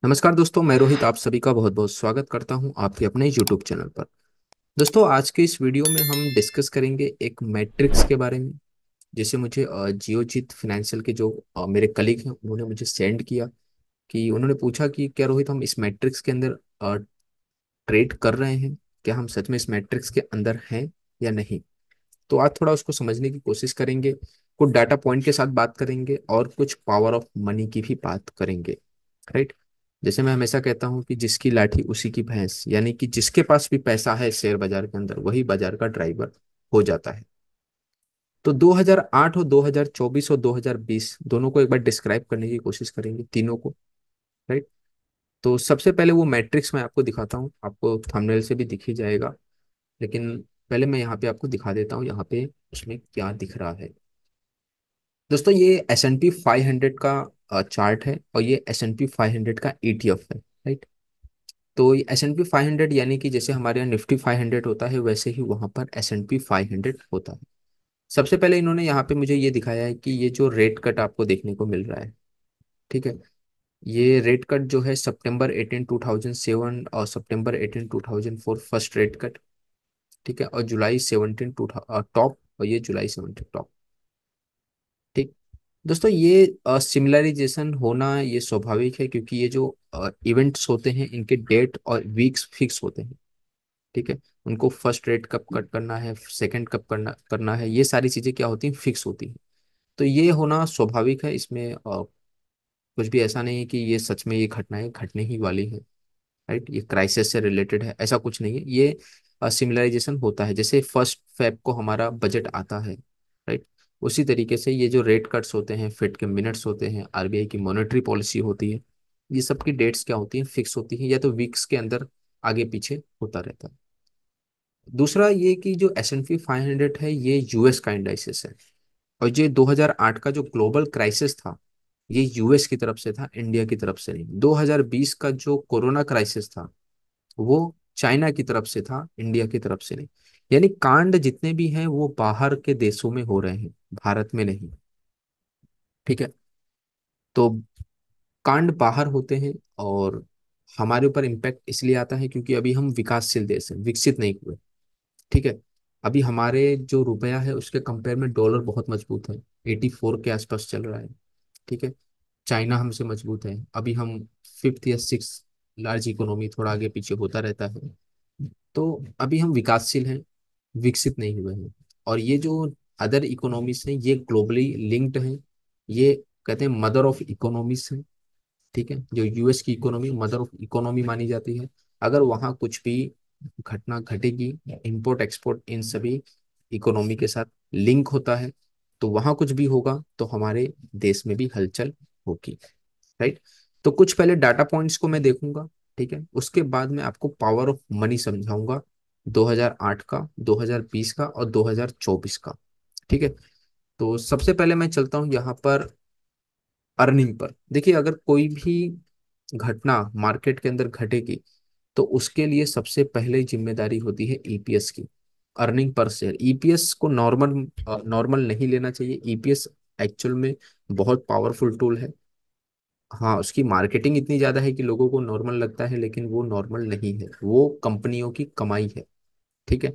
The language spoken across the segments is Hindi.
नमस्कार दोस्तों, मैं रोहित आप सभी का बहुत बहुत स्वागत करता हूं आपके अपने YouTube चैनल पर। दोस्तों, आज के इस वीडियो में हम डिस्कस करेंगे एक मैट्रिक्स के बारे में। जैसे मुझे जियोजीत फाइनेंशियल के जो मेरे कलीग हैं उन्होंने मुझे सेंड किया कि उन्होंने पूछा कि क्या रोहित हम इस मैट्रिक्स के अंदर ट्रेड कर रहे हैं, क्या हम सच में इस मैट्रिक्स के अंदर हैं या नहीं। तो आज थोड़ा उसको समझने की कोशिश करेंगे, कुछ डाटा पॉइंट के साथ बात करेंगे और कुछ पावर ऑफ मनी की भी बात करेंगे। राइट। जैसे मैं हमेशा कहता हूं कि जिसकी लाठी उसी की भैंस, यानी कि जिसके पास भी पैसा है शेयर बाजार के अंदर वही बाजार का ड्राइवर हो जाता है। तो 2008 और 2024 और 2020 दोनों को एक बार डिस्क्राइब करने की कोशिश करेंगे, तीनों को। राइट। तो सबसे पहले वो मैट्रिक्स मैं आपको दिखाता हूँ, आपको थंबनेल से भी दिख ही जाएगा, लेकिन पहले मैं यहाँ पे आपको दिखा देता हूँ यहाँ पे उसमें क्या दिख रहा है। दोस्तों, ये S&P 500 का चार्ट है और ये S&P 500 का ETF है। राइट। तो ये S&P 500 यानी कि जैसे हमारे यहाँ Nifty 500 होता है वैसे ही वहां पर S&P 500 होता है। सबसे पहले इन्होंने यहाँ पे मुझे ये दिखाया है कि ये जो रेट कट आपको देखने को मिल रहा है, ठीक है, ये रेट कट जो है September 18 2007 और September 18 2004 फर्स्ट रेट कट, ठीक है, और July 17 टॉप, और ये July 17 टॉप। ठीक। दोस्तों, ये सिमिलराइजेशन होना ये स्वाभाविक है क्योंकि ये जो इवेंट्स होते हैं इनके डेट और वीक्स फिक्स होते हैं। ठीक है। उनको फर्स्ट रेट कब कट करना है, सेकंड कब करना करना है, ये सारी चीजें क्या होती हैं, फिक्स होती हैं। तो ये होना स्वाभाविक है, इसमें कुछ भी ऐसा नहीं है कि ये सच में ये घटनाएं घटने ही वाली है। राइट। ये क्राइसिस से रिलेटेड है ऐसा कुछ नहीं है, ये सिमिलराइजेशन होता है। जैसे 1 फेब को हमारा बजट आता है, राइट, उसी तरीके से ये जो रेट कट्स होते हैं, फिट के मिनट्स होते हैं, RBI की मॉनेटरी पॉलिसी होती है, ये सब की डेट्स क्या होती हैं, फिक्स होती हैं, या तो वीक्स के अंदर आगे पीछे होता रहता है। दूसरा ये कि जो S&P 500 है ये यूएस का इंडाइसिस है, और ये 2008 का जो ग्लोबल क्राइसिस था ये यूएस की तरफ से था, इंडिया की तरफ से नहीं। 2020 का जो कोरोना क्राइसिस था वो चाइना की तरफ से था, इंडिया की तरफ से नहीं। यानी कांड जितने भी हैं वो बाहर के देशों में हो रहे हैं, भारत में नहीं। ठीक है। तो कांड बाहर होते हैं और हमारे ऊपर इम्पैक्ट इसलिए आता है क्योंकि अभी हम विकासशील देश हैं, विकसित नहीं हुए। ठीक है। अभी हमारे जो रुपया है उसके कंपेयर में डॉलर बहुत मजबूत है, 84 के आसपास चल रहा है। ठीक है। चाइना हमसे मजबूत है, अभी हम फिफ्थ या सिक्स लार्ज इकोनॉमी, थोड़ा आगे पीछे होता रहता है। तो अभी हम विकासशील हैं, विकसित नहीं हुए हैं। और ये जो अदर इकोनॉमीज हैं ये ग्लोबली लिंक्ड हैं, ये कहते हैं मदर ऑफ इकोनॉमीज हैं। ठीक है। जो यूएस की इकोनॉमी मदर ऑफ इकोनॉमी मानी जाती है, अगर वहाँ कुछ भी घटना घटेगी, इंपोर्ट एक्सपोर्ट इन सभी इकोनॉमी के साथ लिंक होता है, तो वहाँ कुछ भी होगा तो हमारे देश में भी हलचल होगी। राइट। तो कुछ पहले डाटा पॉइंट्स को मैं देखूंगा, ठीक है, उसके बाद मैं आपको पावर ऑफ मनी समझाऊंगा, 2008 का, 2020 का और 2024 का। ठीक है। तो सबसे पहले मैं चलता हूं यहाँ पर अर्निंग पर। देखिए, अगर कोई भी घटना मार्केट के अंदर घटेगी तो उसके लिए सबसे पहले जिम्मेदारी होती है ईपीएस की, अर्निंग पर शेयर। ईपीएस को नॉर्मल नॉर्मल नहीं लेना चाहिए। ईपीएस एक्चुअल में बहुत पावरफुल टूल है। हाँ, उसकी मार्केटिंग इतनी ज्यादा है कि लोगों को नॉर्मल लगता है, लेकिन वो नॉर्मल नहीं है, वो कंपनियों की कमाई है। ठीक है।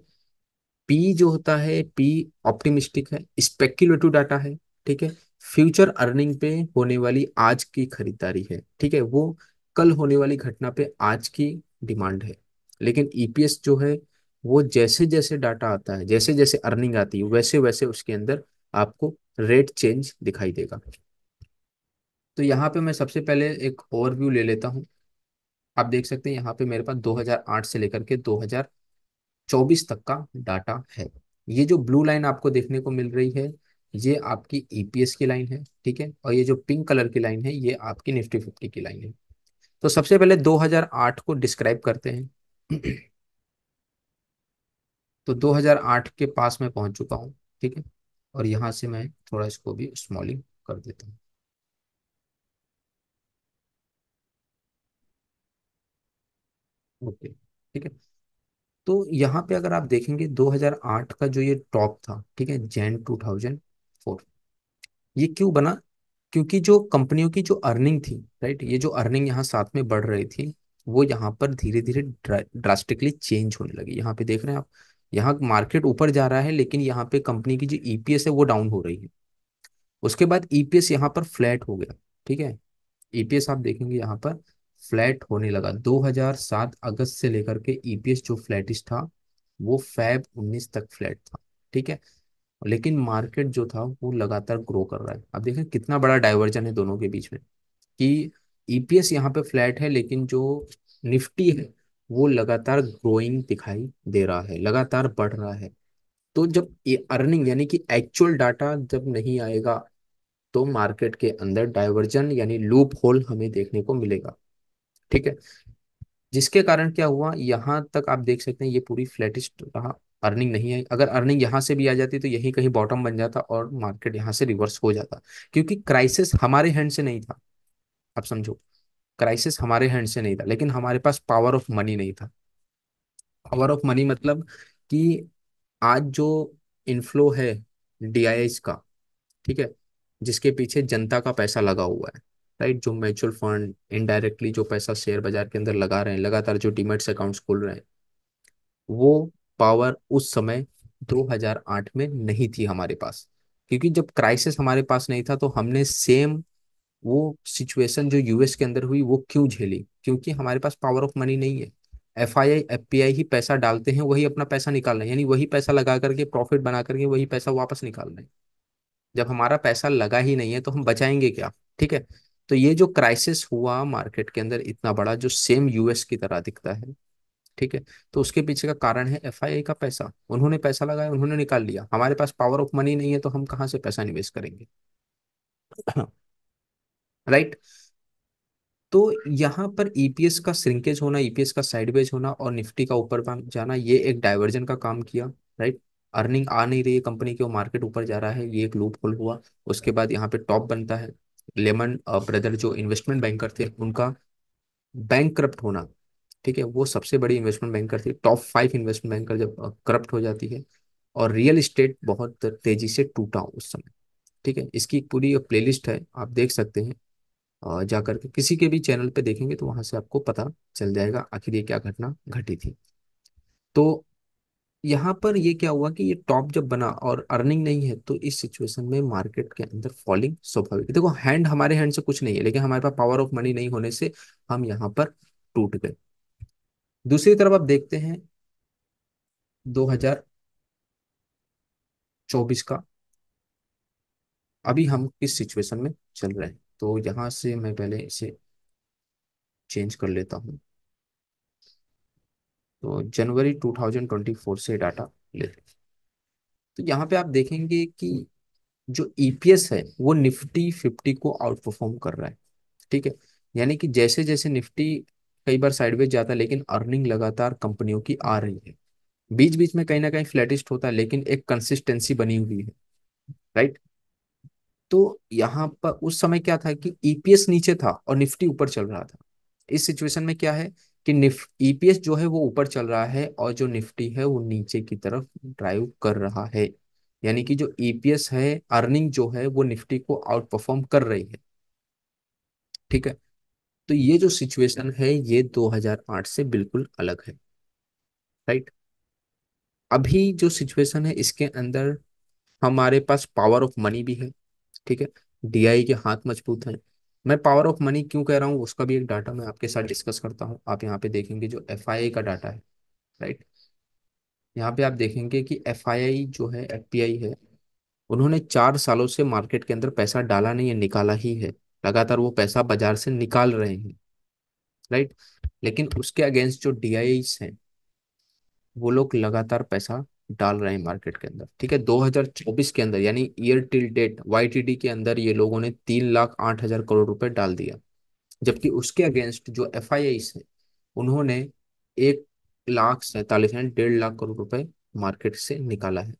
पी जो होता है, पी ऑप्टिमिस्टिक है, स्पेक्युलेटिव डाटा है। ठीक है। फ्यूचर अर्निंग पे होने वाली आज की खरीदारी है। ठीक है। वो कल होने वाली घटना पे आज की डिमांड है। लेकिन ईपीएस जो है वो जैसे जैसे डाटा आता है, जैसे जैसे अर्निंग आती है वैसे वैसे उसके अंदर आपको रेट चेंज दिखाई देगा। तो यहाँ पे मैं सबसे पहले एक ओवरव्यू ले लेता हूँ। आप देख सकते हैं यहाँ पे मेरे पास 2008 से लेकर के 2024 तक का डाटा है। ये जो ब्लू लाइन आपको देखने को मिल रही है ये आपकी ईपीएस की लाइन है। ठीक है। और ये जो पिंक कलर की लाइन है ये आपकी निफ्टी 50 की लाइन है। तो सबसे पहले 2008 को डिस्क्राइब करते हैं। तो 2008 के पास मैं पहुंच चुका हूँ। ठीक है। और यहाँ से मैं थोड़ा इसको भी स्मॉलिंग कर देता हूँ। ओके। ठीक है। तो यहाँ पे अगर आप देखेंगे 2008 का जो ये टॉप था, ठीक है, Jan 2004, ये क्यों बना? क्योंकि जो कंपनियों की जो अर्निंग थी, राइट, ये जो अर्निंग यहाँ साथ में बढ़ रही थी, वो यहाँ पर धीरे धीरे ड्रास्टिकली चेंज होने लगी। यहाँ पे देख रहे हैं आप, यहाँ मार्केट ऊपर जा रहा है लेकिन यहाँ पे कंपनी की जो ईपीएस है वो डाउन हो रही है। उसके बाद ईपीएस यहाँ पर फ्लैट हो गया। ठीक है, ईपीएस आप देखेंगे यहाँ पर फ्लैट होने लगा 2007 अगस्त से लेकर के। ईपीएस जो फ्लैटिश था वो फैब 19 तक फ्लैट था। ठीक है, लेकिन मार्केट जो था वो लगातार ग्रो कर रहा है। अब देखें कितना बड़ा डाइवर्जन है दोनों के बीच में, कि ईपीएस यहाँ पे फ्लैट है लेकिन जो निफ्टी है वो लगातार ग्रोइंग दिखाई दे रहा है, लगातार बढ़ रहा है। तो जब ये अर्निंग यानी कि एक्चुअल डाटा जब नहीं आएगा तो मार्केट के अंदर डाइवर्जन यानी लूप होल हमें देखने को मिलेगा। ठीक है, जिसके कारण क्या हुआ, यहाँ तक आप देख सकते हैं ये पूरी फ्लैटिश रहा, अर्निंग नहीं आई। अगर अर्निंग यहाँ से भी आ जाती तो यही कहीं बॉटम बन जाता और मार्केट यहाँ से रिवर्स हो जाता, क्योंकि क्राइसिस हमारे हैंड से नहीं था। आप समझो, क्राइसिस हमारे हैंड से नहीं था लेकिन हमारे पास पावर ऑफ मनी नहीं था। पावर ऑफ मनी मतलब कि आज जो इनफ्लो है डीआईएस का, ठीक है, जिसके पीछे जनता का पैसा लगा हुआ है, राइट, जो म्यूचुअल फंड इनडायरेक्टली जो पैसा शेयर बाजार के अंदर लगा रहे हैं, लगातार जो डीमैट्स अकाउंट्स खोल रहे हैं, वो पावर उस समय 2008 में नहीं थी हमारे पास। क्योंकि जब क्राइसिस हमारे पास नहीं था तो हमने सेम वो सिचुएशन जो यूएस के अंदर हुई वो क्यों झेली, क्योंकि हमारे पास पावर ऑफ मनी नहीं है। एफआईआई एफपीआई ही पैसा डालते हैं, वही अपना पैसा निकाल रहे हैं, यानी वही पैसा लगा करके प्रॉफिट बना करके वही पैसा वापस निकाल रहे हैं। जब हमारा पैसा लगा ही नहीं है तो हम बचाएंगे क्या। ठीक है, तो ये जो क्राइसिस हुआ मार्केट के अंदर इतना बड़ा जो सेम यूएस की तरह दिखता है, ठीक है, तो उसके पीछे का कारण है एफआईआई का पैसा। उन्होंने पैसा लगाया, उन्होंने निकाल लिया। हमारे पास पावर ऑफ मनी नहीं है तो हम कहाँ से पैसा निवेश करेंगे। राइट। तो यहाँ पर ईपीएस का श्रिंकेज होना, ईपीएस का साइडवेज होना और निफ्टी का ऊपर जाना, ये एक डाइवर्जन का काम किया। राइट, अर्निंग आ नहीं रही है कंपनी की, वो मार्केट ऊपर जा रहा है, ये एक लूप होल हुआ। उसके बाद यहाँ पे टॉप बनता है लेमन ब्रदर जो इन्वेस्टमेंट बैंकर थे, उनका बैंक करप्ट होना। ठीक है, वो सबसे बड़ी इन्वेस्टमेंट बैंकर थी, टॉप 5 इन्वेस्टमेंट बैंकर जब करप्ट हो जाती है। और रियल इस्टेट बहुत तेजी से टूटा उस समय। ठीक है, इसकी एक पूरी प्लेलिस्ट है, आप देख सकते हैं। जाकर के किसी के भी चैनल पे देखेंगे तो वहां से आपको पता चल जाएगा आखिर ये क्या घटना घटी थी। तो यहाँ पर ये क्या हुआ कि ये टॉप जब बना और अर्निंग नहीं है तो इस सिचुएशन में मार्केट के अंदर फॉलिंग स्वाभाविक है। देखो, हमारे हैंड से कुछ नहीं है लेकिन हमारे पास पावर ऑफ मनी नहीं होने से हम यहाँ पर टूट गए। दूसरी तरफ आप देखते हैं 2024 का, अभी हम किस सिचुएशन में चल रहे हैं। तो यहाँ से मैं पहले इसे चेंज कर लेता हूँ। तो जनवरी 2024 से डाटा लेते हैं। तो यहाँ पे आप देखेंगे कि जो ईपीएस है वो निफ्टी 50 को आउट परफॉर्म कर रहा है। ठीक है, यानी कि जैसे जैसे निफ्टी कई बार साइडवेज जाता है लेकिन अर्निंग लगातार कंपनियों की आ रही है। बीच बीच में कहीं ना कहीं फ्लैटिस्ट होता है लेकिन एक कंसिस्टेंसी बनी हुई है। राइट। तो यहाँ पर उस समय क्या था कि ईपीएस नीचे था और निफ्टी ऊपर चल रहा था। इस सिचुएशन में क्या है कि ईपीएस जो है वो ऊपर चल रहा है और जो निफ्टी है वो नीचे की तरफ ड्राइव कर रहा है। यानी कि जो ईपीएस है, अर्निंग जो है वो निफ्टी को आउट परफॉर्म कर रही है। ठीक है, तो ये जो सिचुएशन है ये 2008 से बिल्कुल अलग है। राइट। अभी जो सिचुएशन है इसके अंदर हमारे पास पावर ऑफ मनी भी है। ठीक है, डीआई के हाथ मजबूत हैं। मैं पावर ऑफ मनी क्यों कह रहा हूँ उसका भी एक डाटा मैं आपके साथ डिस्कस करता हूँ। आप यहाँ पे देखेंगे जो एफआईआई का डाटा है, राइट, यहाँ पे आप देखेंगे कि एफआईआई जो है, एफपीआई है, उन्होंने 4 सालों से मार्केट के अंदर पैसा डाला नहीं है, निकाला ही है। लगातार वो पैसा बाजार से निकाल रहे हैं। राइट, लेकिन उसके अगेंस्ट जो डीआईस हैं वो लोग लगातार पैसा डाल रहे हैं मार्केट के अंदर। ठीक है, 2024 के अंदर यानी ईयर टिल डेट वाईटीडी के अंदर ये लोगों ने 3,08,000 करोड़ रुपए डाल दिया। जबकि उसके अगेंस्ट जो एफआईआई है उन्होंने 1,47,000 यानी 1.5 लाख करोड़ रुपए मार्केट से निकाला है।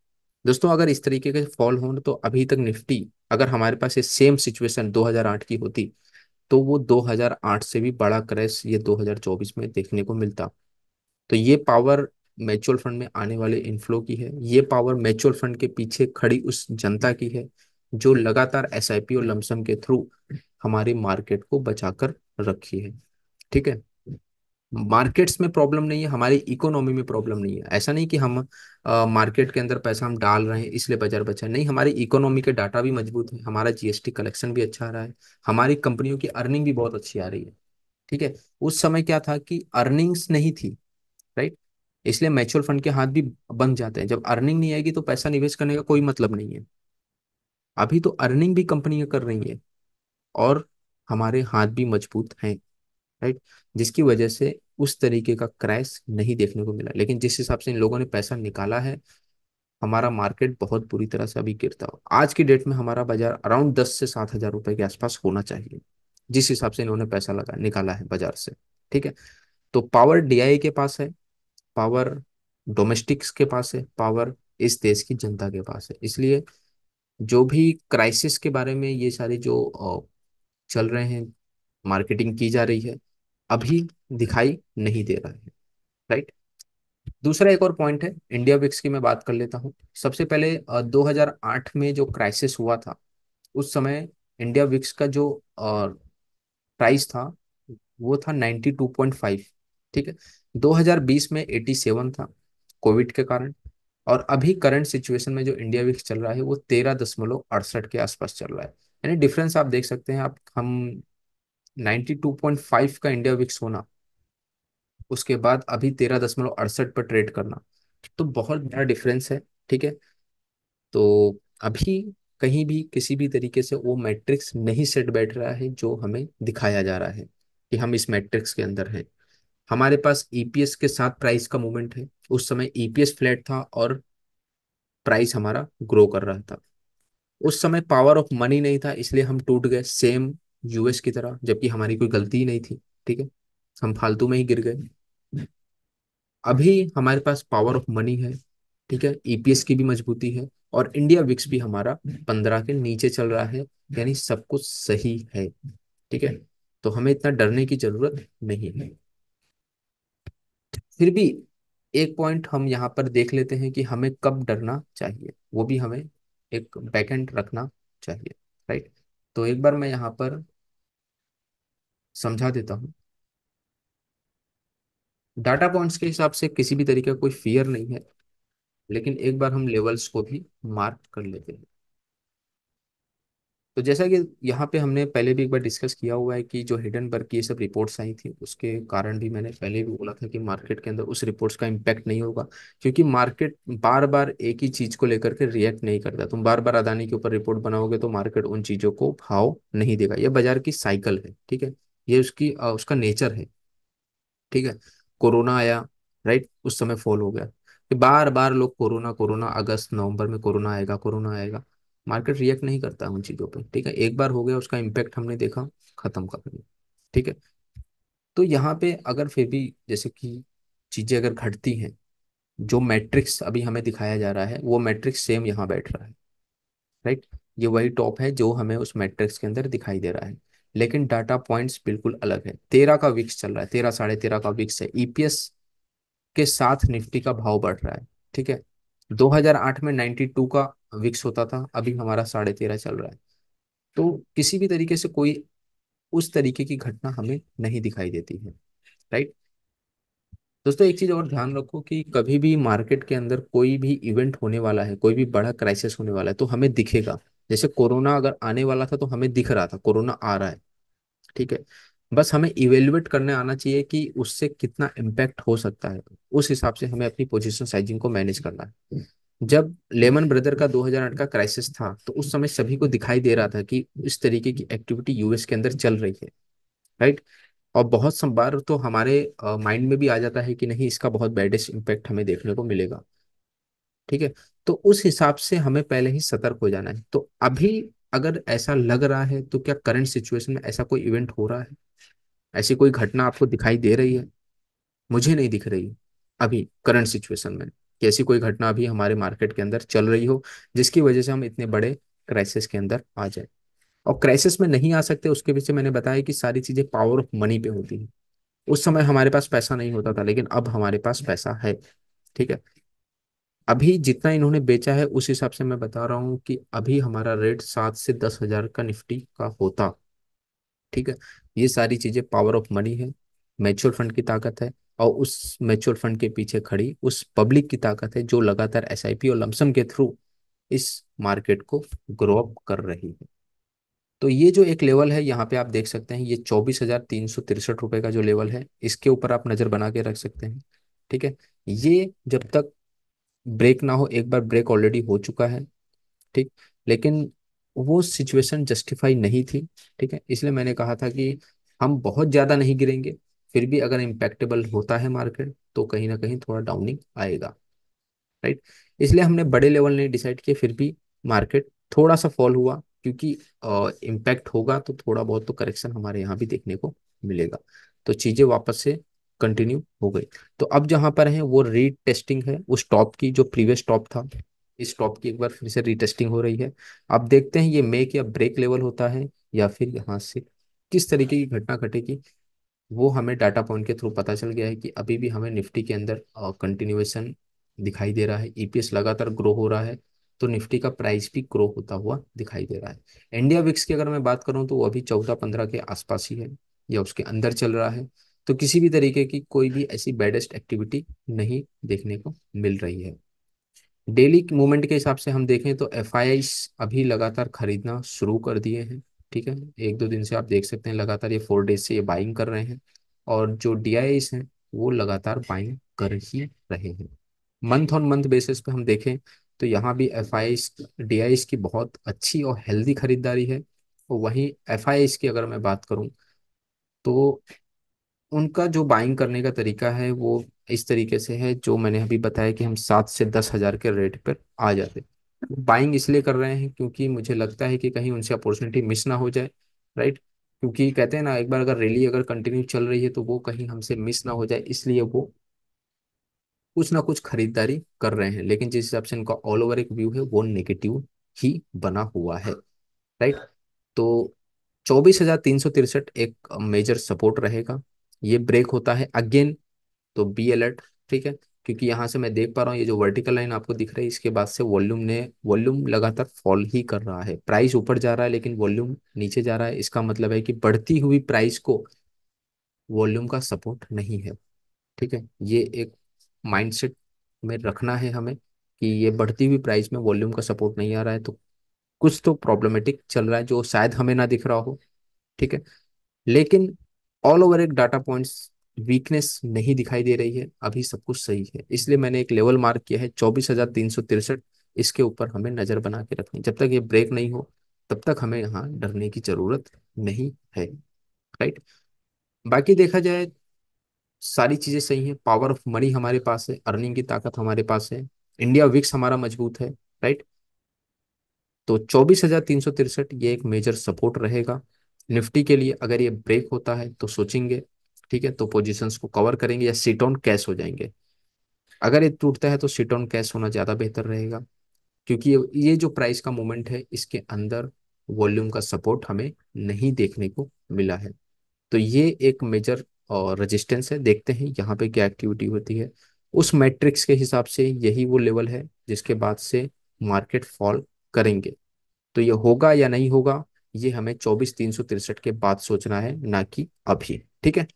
दोस्तों, अगर इस तरीके के फॉल हो तो अभी तक निफ्टी, अगर हमारे पास ये सेम सिचुएशन 2008 की होती तो वो 2008 से भी बड़ा क्रैश ये 2024 में देखने को मिलता। तो ये पावर म्यूचुअल फंड में आने वाले इनफ्लो की है, ये पावर म्यूचुअल फंड के पीछे खड़ी उस जनता की है जो लगातार एसआईपी और लमसम के थ्रू हमारी मार्केट को बचाकर रखी है। ठीक है। मार्केट्स में प्रॉब्लम नहीं है, हमारी इकोनॉमी में प्रॉब्लम नहीं है। ऐसा नहीं कि हम मार्केट के अंदर पैसा हम डाल रहे हैं इसलिए बाजार बचा है। नहीं, हमारी इकोनॉमी के डाटा भी मजबूत है, हमारा जीएसटी कलेक्शन भी अच्छा आ रहा है, हमारी कंपनियों की अर्निंग भी बहुत अच्छी आ रही है। ठीक है। उस समय क्या था कि अर्निंग्स नहीं थी, राइट। इसलिए म्यूचुअल फंड के हाथ भी बंद जाते हैं। जब अर्निंग नहीं आएगी तो पैसा निवेश करने का कोई मतलब नहीं है। अभी तो अर्निंग भी कंपनियां कर रही है और हमारे हाथ भी मजबूत हैं, राइट। जिसकी वजह से उस तरीके का क्रैश नहीं देखने को मिला। लेकिन जिस हिसाब से इन लोगों ने पैसा निकाला है, हमारा मार्केट बहुत बुरी तरह से अभी गिरता हो। आज की डेट में हमारा बाजार अराउंड 10 से 7 हजार रुपए के आसपास होना चाहिए, जिस हिसाब से इन्होंने पैसा लगा निकाला है बाजार से। ठीक है। तो पावर डीआई के पास है, पावर डोमेस्टिक्स के पास है, पावर इस देश की जनता के पास है। इसलिए जो भी क्राइसिस के बारे में ये सारी जो चल रहे हैं, मार्केटिंग की जा रही है, अभी दिखाई नहीं दे रहा है, राइट। दूसरा एक और पॉइंट है, इंडिया विक्स की मैं बात कर लेता हूँ। सबसे पहले 2008 में जो क्राइसिस हुआ था, उस समय इंडिया विक्स का जो प्राइस था वो था 92.5। ठीक है। 2020 में 87 था कोविड के कारण। और अभी करंट सिचुएशन में जो इंडिया विक्स चल रहा है वो 13.68 के आसपास चल रहा है। यानी डिफरेंस आप देख सकते हैं। आप हम 92.5 का इंडिया विक्स होना, उसके बाद अभी 13.68 पर ट्रेड करना, तो बहुत बड़ा डिफरेंस है। ठीक है। तो अभी कहीं भी किसी भी तरीके से वो मैट्रिक्स नहीं सेट बैठ रहा है जो हमें दिखाया जा रहा है कि हम इस मैट्रिक्स के अंदर हैं। हमारे पास ईपीएस के साथ प्राइस का मूवमेंट है। उस समय ईपीएस फ्लैट था और प्राइस हमारा ग्रो कर रहा था। उस समय पावर ऑफ मनी नहीं था, इसलिए हम टूट गए सेम यूएस की तरह, जबकि हमारी कोई गलती ही नहीं थी। ठीक है। हम फालतू में ही गिर गए। अभी हमारे पास पावर ऑफ मनी है, ठीक है, ईपीएस की भी मजबूती है, और इंडिया विक्स भी हमारा 15 के नीचे चल रहा है। यानी सब कुछ सही है। ठीक है। तो हमें इतना डरने की जरूरत नहीं है। फिर भी एक पॉइंट हम यहाँ पर देख लेते हैं कि हमें कब डरना चाहिए, वो भी हमें एक बैकएंड रखना चाहिए, राइट। तो एक बार मैं यहाँ पर समझा देता हूँ। डाटा पॉइंट्स के हिसाब से किसी भी तरीके का कोई फियर नहीं है, लेकिन एक बार हम लेवल्स को भी मार्क कर लेते हैं। तो जैसा कि यहाँ पे हमने पहले भी एक बार डिस्कस किया हुआ है कि जो हिडनबर्ग की ये सब रिपोर्ट्स आई थी, उसके कारण भी मैंने पहले भी बोला था कि मार्केट के अंदर उस रिपोर्ट्स का इम्पैक्ट नहीं होगा। क्योंकि मार्केट बार बार एक ही चीज को लेकर के रिएक्ट नहीं करता। तुम बार बार अदानी के ऊपर रिपोर्ट बनाओगे तो मार्केट उन चीजों को भाव नहीं देगा। ये बाजार की साइकिल है, ठीक है। ये उसका नेचर है। ठीक है। कोरोना आया, राइट, उस समय फॉल हो गया। फिर बार बार लोग कोरोना कोरोना, अगस्त नवंबर में कोरोना आएगा कोरोना आएगा, मार्केट रिएक्ट नहीं करता है उन चीजों पे। ठीक है। एक बार हो गया, उसका इम्पैक्ट हमने देखा, खत्म कर दिया। ठीक है। तो यहाँ पे अगर फिर भी जैसे कि चीजें अगर घटती हैं, जो मैट्रिक्स अभी हमें दिखाया जा रहा है वो मैट्रिक्स सेम यहाँ बैठ रहा है, राइट। ये वही टॉप है जो हमें उस मैट्रिक्स के अंदर दिखाई दे रहा है। लेकिन डाटा पॉइंट्स बिल्कुल अलग है। 13 का विक्स चल रहा है, 13 13.5 का विक्स है। ईपीएस के साथ निफ्टी का भाव बढ़ रहा है। ठीक है। 2008 में 92 का विक्स होता था, अभी हमारा 13.5 चल रहा है। तो किसी भी तरीके से कोई उस तरीके की घटना हमें नहीं दिखाई देती है, राइट। दोस्तों एक चीज और ध्यान रखो कि कभी भी मार्केट के अंदर कोई भी इवेंट होने वाला है, कोई भी बड़ा क्राइसिस होने वाला है, तो हमें दिखेगा। जैसे कोरोना अगर आने वाला था तो हमें दिख रहा था कोरोना आ रहा है। ठीक है। बस हमें इवेल्युएट करने आना चाहिए कि उससे कितना इम्पैक्ट हो सकता है। उस हिसाब से हमें अपनी पोजीशन साइजिंग को मैनेज करना है। जब लेमन ब्रदर का 2008 का क्राइसिस था तो उस समय सभी को दिखाई दे रहा था कि इस तरीके की एक्टिविटी यूएस के अंदर चल रही है, राइट। और बहुत सब बार तो हमारे माइंड में भी आ जाता है कि नहीं, इसका बहुत बैडेस्ट इम्पैक्ट हमें देखने को मिलेगा। ठीक है। तो उस हिसाब से हमें पहले ही सतर्क हो जाना है। तो अभी अगर ऐसा लग रहा है तो क्या करंट सिचुएशन में ऐसा कोई इवेंट हो रहा है, ऐसी कोई घटना आपको दिखाई दे रही है? मुझे नहीं दिख रही अभी करंट सिचुएशन में कि ऐसी कोई घटना अभी हमारे मार्केट के अंदर चल रही हो जिसकी वजह से हम इतने बड़े क्राइसिस के अंदर आ जाए। और क्राइसिस में नहीं आ सकते उसके पीछे मैंने बताया कि सारी चीजें पावर ऑफ मनी पे होती है। उस समय हमारे पास पैसा नहीं होता था, लेकिन अब हमारे पास पैसा है। ठीक है। अभी जितना इन्होंने बेचा है उस हिसाब से मैं बता रहा हूँ कि अभी हमारा रेट 7 से 10 हजार का निफ्टी का होता। ठीक है। ये सारी चीजें पावर ऑफ मनी है, म्यूचुअल फंड की ताकत है, और उस म्यूचुअल फंड के पीछे खड़ी उस पब्लिक की ताकत है जो लगातार एसआईपी और लमसम के थ्रू इस मार्केट को ग्रो अप कर रही है। तो ये जो एक लेवल है यहाँ पे आप देख सकते हैं, ये 24,363 रुपए का जो लेवल है, इसके ऊपर आप नजर बना के रख सकते हैं। ठीक है। ये जब तक ब्रेक ना हो, एक बार ब्रेक ऑलरेडी हो चुका है। ठीक। लेकिन वो सिचुएशन जस्टिफाई नहीं थी। ठीक है, इसलिए मैंने कहा था कि हम बहुत ज्यादा नहीं गिरेंगे, फिर भी अगर इम्पैक्टेबल होता है मार्केट तो कहीं ना कहीं थोड़ा डाउनिंग आएगा। राइट। इसलिए हमने बड़े लेवल नहीं डिसाइड किए, फिर भी मार्केट थोड़ा सा फॉल हुआ, क्योंकि इम्पैक्ट होगा तो थोड़ा बहुत तो करेक्शन हमारे यहाँ भी देखने को मिलेगा। तो चीजें वापस से कंटिन्यू हो गई। तो अब जहां पर है वो रीटेस्टिंग है उस टॉप की जो प्रीवियस टॉप था। इस टॉप की एक बार फिर से रीटेस्टिंग हो रही है। अब देखते हैं ये मेक या ब्रेक लेवल होता है, या फिर यहाँ से किस तरीके की घटना घटेगी। वो हमें डाटा पॉइंट के थ्रू पता चल गया है कि अभी भी हमें निफ्टी के अंदर कंटिन्यूएशन दिखाई दे रहा है, ईपीएस लगातार ग्रो हो रहा है। तो निफ्टी का प्राइस भी ग्रो होता हुआ दिखाई दे रहा है। इंडिया विक्स की अगर मैं बात करूं तो वो अभी 14-15 के आसपास ही है, या उसके अंदर चल रहा है। तो किसी भी तरीके की कोई भी ऐसी बैडेस्ट एक्टिविटी नहीं देखने को मिल रही है। डेली मूवमेंट के हिसाब से हम देखें तो एफ अभी लगातार खरीदना शुरू कर दिए हैं। ठीक है। 1-2 दिन से आप देख सकते हैं लगातार ये 4 डेज से ये बाइंग कर रहे हैं। और जो डीआईस हैं वो लगातार बाइंग कर ही रहे हैं। मंथ ऑन मंथ बेसिस पे हम देखें तो यहाँ भी एफ आई डीआईस की बहुत अच्छी और हेल्दी खरीदारी है। और वहीं एफ की अगर मैं बात करूँ तो उनका जो बाइंग करने का तरीका है वो इस तरीके से है, जो मैंने अभी बताया कि हम 7 से 10 हजार के रेट पर आ जाते। बाइंग इसलिए कर रहे हैं क्योंकि मुझे लगता है कि कहीं उनसे अपॉर्चुनिटी मिस ना हो जाए। राइट। क्योंकि कहते हैं ना, एक बार अगर रैली अगर कंटिन्यू चल रही है तो वो कहीं हमसे मिस ना हो जाए, इसलिए वो कुछ ना कुछ खरीदारी कर रहे हैं। लेकिन जिस हिसाब से इनका ऑल ओवर एक व्यू है वो नेगेटिव ही बना हुआ है। राइट। तो 24,363 एक मेजर सपोर्ट रहेगा। ये ब्रेक होता है अगेन तो बी अलर्ट। ठीक है। क्योंकि यहाँ से मैं देख पा रहा हूँ ये जो वर्टिकल लाइन आपको दिख रही है, इसके बाद से वॉल्यूम लगातार फॉल ही कर रहा है। प्राइस ऊपर जा रहा है लेकिन वॉल्यूम नीचे जा रहा है। इसका मतलब है कि बढ़ती हुई प्राइस को वॉल्यूम का सपोर्ट नहीं है। ठीक है। ये एक माइंडसेट में रखना है हमें कि ये बढ़ती हुई प्राइस में वॉल्यूम का सपोर्ट नहीं आ रहा है, तो कुछ तो प्रॉब्लमेटिक चल रहा है जो शायद हमें ना दिख रहा हो। ठीक है। लेकिन ऑल ओवर एक डाटा पॉइंट्स वीकनेस नहीं दिखाई दे रही है, अभी सब कुछ सही है। इसलिए मैंने एक लेवल मार्क किया है 24,363। इसके ऊपर हमें नजर बना के रखनी, जब तक ये ब्रेक नहीं हो तब तक हमें यहाँ डरने की जरूरत नहीं है। राइट। बाकी देखा जाए सारी चीजें सही हैं, पावर ऑफ मनी हमारे पास है, अर्निंग की ताकत हमारे पास है, इंडिया विक्स हमारा मजबूत है। राइट। तो 24,363 ये एक मेजर सपोर्ट रहेगा निफ्टी के लिए। अगर ये ब्रेक होता है तो सोचेंगे। ठीक है, तो पोजीशंस को कवर करेंगे या सिट ऑन कैश हो जाएंगे। अगर ये टूटता है तो सिट ऑन कैश होना ज्यादा बेहतर रहेगा, क्योंकि ये जो प्राइस का मूवमेंट है इसके अंदर वॉल्यूम का सपोर्ट हमें नहीं देखने को मिला है। तो ये एक मेजर रेजिस्टेंस है, देखते हैं यहाँ पे क्या एक्टिविटी होती है। उस मैट्रिक्स के हिसाब से यही वो लेवल है जिसके बाद से मार्केट फॉल करेंगे। तो ये होगा या नहीं होगा, ये हमें 24,363 के बाद सोचना है, ना कि अभी। ठीक है।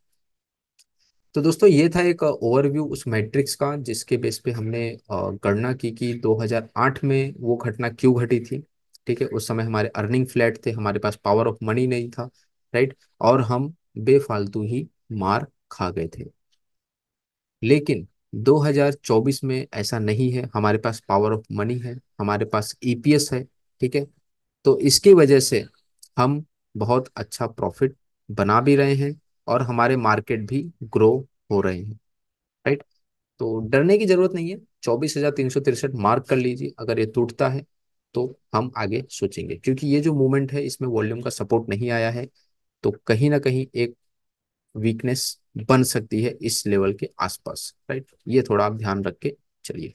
तो दोस्तों ये था एक ओवरव्यू उस मैट्रिक्स का जिसके बेस पे हमने गणना की कि 2008 में वो घटना क्यों घटी थी। ठीक है। उस समय हमारे अर्निंग फ्लैट थे, हमारे पास पावर ऑफ मनी नहीं था। राइट। और हम बेफालतू ही मार खा गए थे। लेकिन 2024 में ऐसा नहीं है, हमारे पास पावर ऑफ मनी है, हमारे पास ईपीएस है। ठीक है। तो इसकी वजह से हम बहुत अच्छा प्रॉफिट बना भी रहे हैं, और हमारे मार्केट भी ग्रो हो रहे हैं। राइट। तो डरने की जरूरत नहीं है, 24,363 मार्क कर लीजिए। अगर ये टूटता है तो हम आगे सोचेंगे, क्योंकि ये जो मूवमेंट है इसमें वॉल्यूम का सपोर्ट नहीं आया है। तो कहीं ना कहीं एक वीकनेस बन सकती है इस लेवल के आसपास। राइट। ये थोड़ा आप ध्यान रख के चलिए।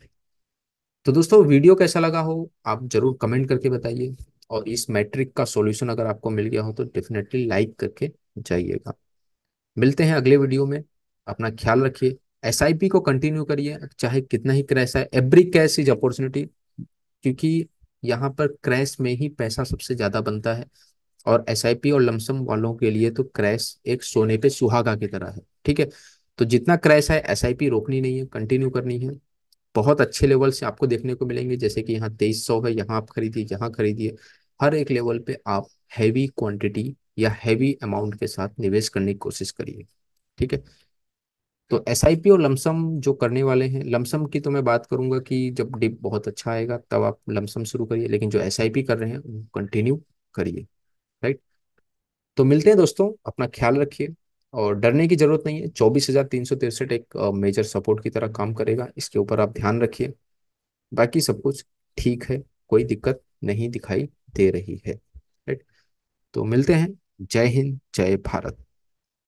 तो दोस्तों वीडियो कैसा लगा हो आप जरूर कमेंट करके बताइए, और इस मैट्रिक का सॉल्यूशन अगर आपको मिल गया हो तो डेफिनेटली लाइक करके जाइएगा। मिलते हैं अगले वीडियो में। अपना ख्याल रखिए। एसआईपी को कंटिन्यू करिए, चाहे कितना ही क्रैश है, एवरी कैश इज अपॉर्चुनिटी। क्योंकि यहाँ पर क्रैश में ही पैसा सबसे ज्यादा बनता है। और एसआईपी और लमसम वालों के लिए तो क्रैश एक सोने पे सुहागा की तरह है। ठीक है। तो जितना क्रैश है, एसआईपी रोकनी नहीं है, कंटिन्यू करनी है। बहुत अच्छे लेवल से आपको देखने को मिलेंगे, जैसे कि यहाँ 2300 है, यहाँ आप खरीदिए, यहाँ खरीदिए। हर एक लेवल पे आप हैवी क्वांटिटी या हैवी अमाउंट के साथ निवेश करने की कोशिश करिए। ठीक है। तो एसआईपी और लमसम जो करने वाले हैं, लमसम की तो मैं बात करूंगा कि जब डिप बहुत अच्छा आएगा तब आप लमसम शुरू करिए, लेकिन जो एसआईपी कर रहे हैं वो कंटिन्यू करिए। राइट। तो मिलते हैं दोस्तों, अपना ख्याल रखिए। और डरने की जरूरत नहीं है, 24,363 एक मेजर सपोर्ट की तरह काम करेगा, इसके ऊपर आप ध्यान रखिए। बाकी सब कुछ ठीक है, कोई दिक्कत नहीं दिखाई दे रही है। राइट। तो मिलते हैं। जय हिंद, जय भारत।